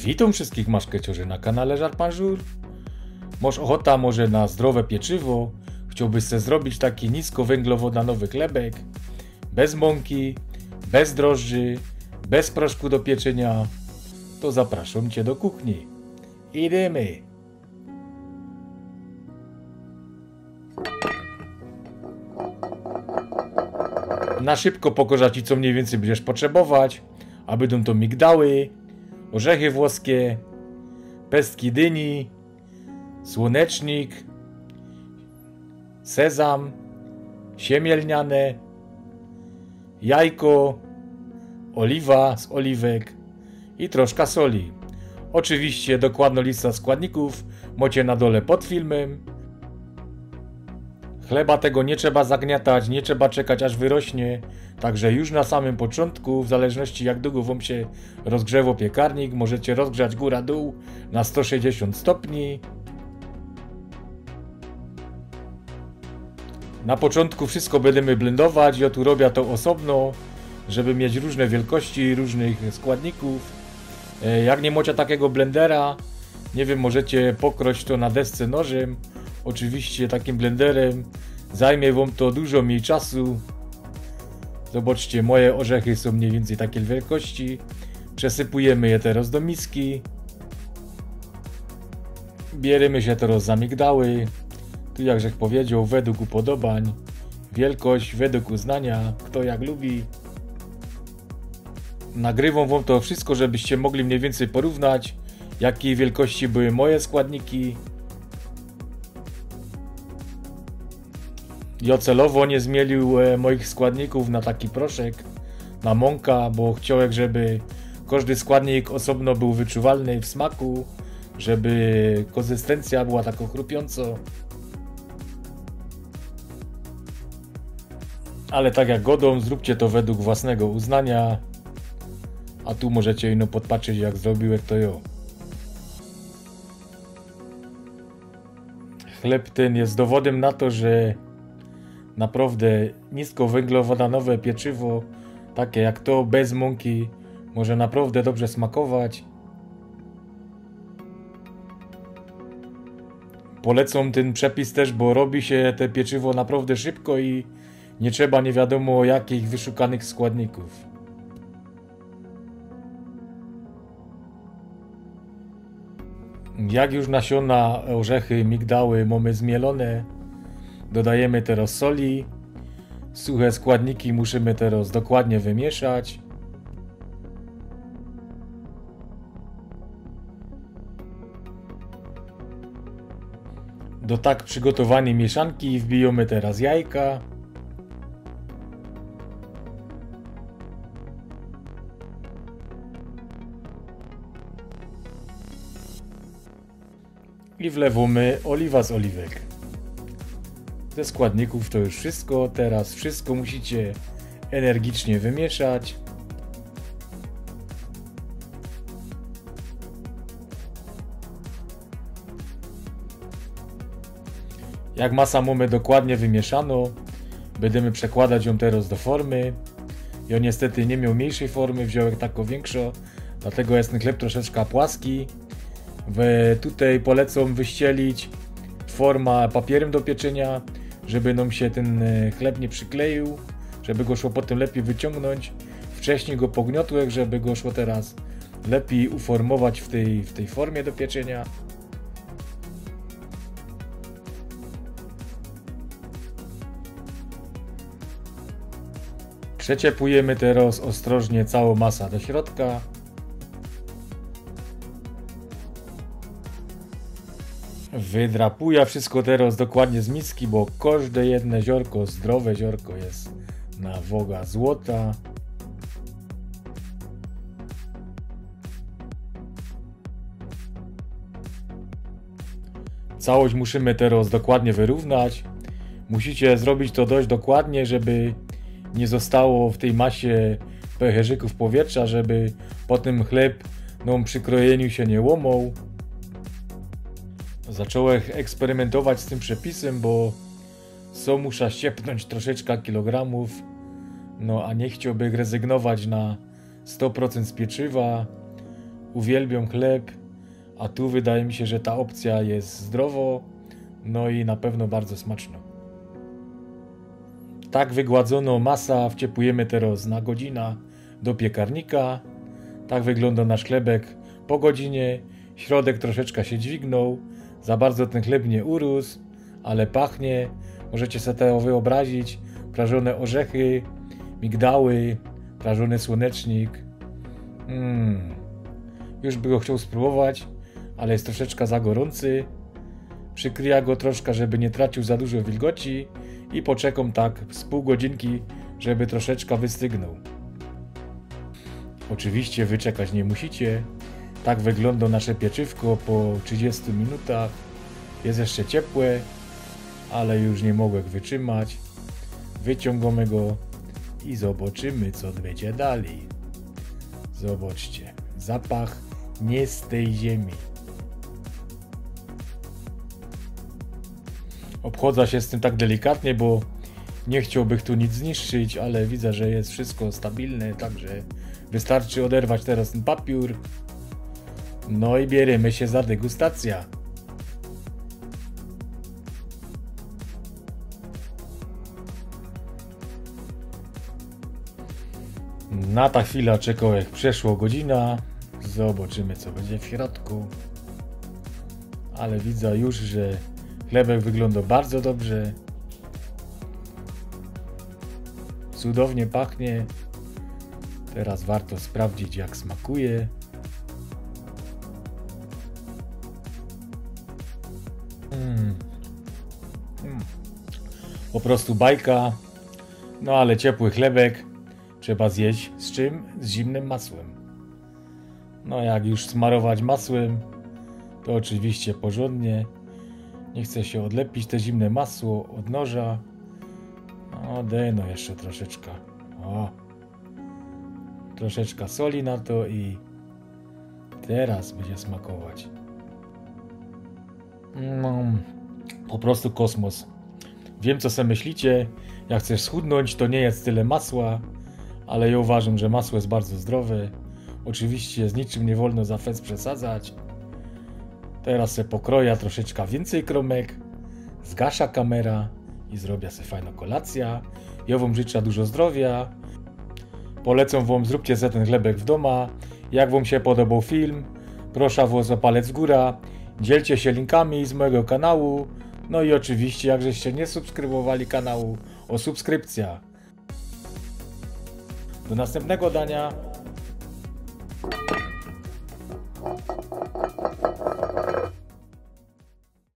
Witam wszystkich maszkeciorzy na kanale Żar Pan Żur. Masz ochota może na zdrowe pieczywo? Chciałbyś sobie zrobić taki niskowęglowodanowy chlebek? Bez mąki, bez drożdży, bez proszku do pieczenia? To zapraszam Cię do kuchni. Idziemy! Na szybko pokażę Ci, co mniej więcej będziesz potrzebować. A będą to migdały, orzechy włoskie, pestki dyni, słonecznik, sezam, siemię lniane, jajko, oliwa z oliwek i troszkę soli. Oczywiście dokładna lista składników macie na dole pod filmem. Chleba tego nie trzeba zagniatać, nie trzeba czekać aż wyrośnie, także już na samym początku, w zależności jak długo wam się rozgrzewa piekarnik, możecie rozgrzać góra-dół na 160 stopni. Na początku wszystko będziemy blendować, ja tu robię to osobno, żeby mieć różne wielkości, różnych składników. Jak nie macie takiego blendera, nie wiem, możecie pokroić to na desce nożem. Oczywiście takim blenderem zajmie wam to dużo mniej czasu. Zobaczcie, moje orzechy są mniej więcej takiej wielkości. Przesypujemy je teraz do miski. Bierzemy się teraz za migdały. Tu jakżech powiedział, według upodobań. Wielkość według uznania, kto jak lubi. Nagrywam wam to wszystko, żebyście mogli mniej więcej porównać, jakiej wielkości były moje składniki. Ja celowo nie zmielił moich składników na taki proszek, na mąka, bo chciałem, żeby każdy składnik osobno był wyczuwalny w smaku, żeby konsystencja była taka chrupiąca. Ale tak jak godą, zróbcie to według własnego uznania, a tu możecie ino podpatrzeć, jak zrobiłem to ja. Chleb ten jest dowodem na to, że naprawdę niskowęglowodanowe pieczywo, takie jak to, bez mąki, może naprawdę dobrze smakować. Polecam ten przepis też, bo robi się te pieczywo naprawdę szybko i nie trzeba nie wiadomo jakich wyszukanych składników. Jak już nasiona, orzechy, migdały mamy zmielone, dodajemy teraz soli. Suche składniki musimy teraz dokładnie wymieszać. Do tak przygotowanej mieszanki wbijemy teraz jajka. I wlewamy oliwa z oliwek. Ze składników to już wszystko. Teraz wszystko musicie energicznie wymieszać. Jak masa mamy dokładnie wymieszano, będziemy przekładać ją teraz do formy. Ja niestety nie miał mniejszej formy, wziąłem taką większą, dlatego jest ten chleb troszeczkę płaski. Tutaj polecam wyścielić forma papierem do pieczenia, żeby nam się ten chleb nie przykleił, żeby go szło potem lepiej wyciągnąć. Wcześniej go pogniotłem, żeby go szło teraz lepiej uformować w tej formie do pieczenia. Przeciepujemy teraz ostrożnie całą masę do środka. Wydrapuję wszystko teraz dokładnie z miski, bo każde jedno ziarko, zdrowe ziarko jest na wagę złota. Całość musimy teraz dokładnie wyrównać. Musicie zrobić to dość dokładnie, żeby nie zostało w tej masie pęcherzyków powietrza, żeby potem chleb przy krojeniu się nie łomał. Zacząłem eksperymentować z tym przepisem, bo muszę ściepnąć troszeczkę kilogramów, no a nie chciałbym rezygnować na 100% z pieczywa, uwielbiam chleb, a tu wydaje mi się, że ta opcja jest zdrowo, no i na pewno bardzo smaczna. Tak wygładzoną masa wciepujemy teraz na godzinę do piekarnika. Tak wygląda nasz chlebek po godzinie. Środek troszeczkę się dźwignął, za bardzo ten chleb nie urósł, ale pachnie. Możecie sobie to wyobrazić. Prażone orzechy, migdały, prażony słonecznik. Już by go chciał spróbować, ale jest troszeczkę za gorący. Przykryję go troszkę, żeby nie tracił za dużo wilgoci i poczekam tak z pół godzinki, żeby troszeczkę wystygnął. Oczywiście wyczekać nie musicie. Tak wygląda nasze pieczywko po 30 minutach. Jest jeszcze ciepłe, ale już nie mogę wytrzymać. Wyciągamy go i zobaczymy, co będzie dalej. Zobaczcie, zapach nie z tej ziemi. Obchodzę się z tym tak delikatnie, bo nie chciałbym tu nic zniszczyć, ale widzę, że jest wszystko stabilne, także wystarczy oderwać teraz ten papier. No i bierzemy się za degustację. Na ta chwila czekał, jak przeszło godzina. Zobaczymy, co będzie w środku. Ale widzę już, że chlebek wygląda bardzo dobrze. Cudownie pachnie. Teraz warto sprawdzić, jak smakuje. Po prostu bajka. No ale ciepły chlebek trzeba zjeść z czym? Z zimnym masłem. No jak już smarować masłem, to oczywiście porządnie. Nie chce się odlepić te zimne masło od noża. No no jeszcze troszeczkę. O. Troszeczkę soli na to i teraz będzie smakować. Po prostu kosmos. Wiem, co sobie myślicie. Jak chcesz schudnąć, to nie jest tyle masła, ale ja uważam, że masło jest bardzo zdrowe. Oczywiście z niczym nie wolno za fest przesadzać. Teraz se pokroję troszeczkę więcej kromek, zgasza kamera i zrobię sobie fajną kolację. Ja wam życzę dużo zdrowia. Polecam wam, zróbcie sobie ten chlebek w domu. Jak wam się podobał film, proszę was o palec w górę. Dzielcie się linkami z mojego kanału. No i oczywiście, jak żeście nie subskrybowali kanału, o subskrypcja. Do następnego dania.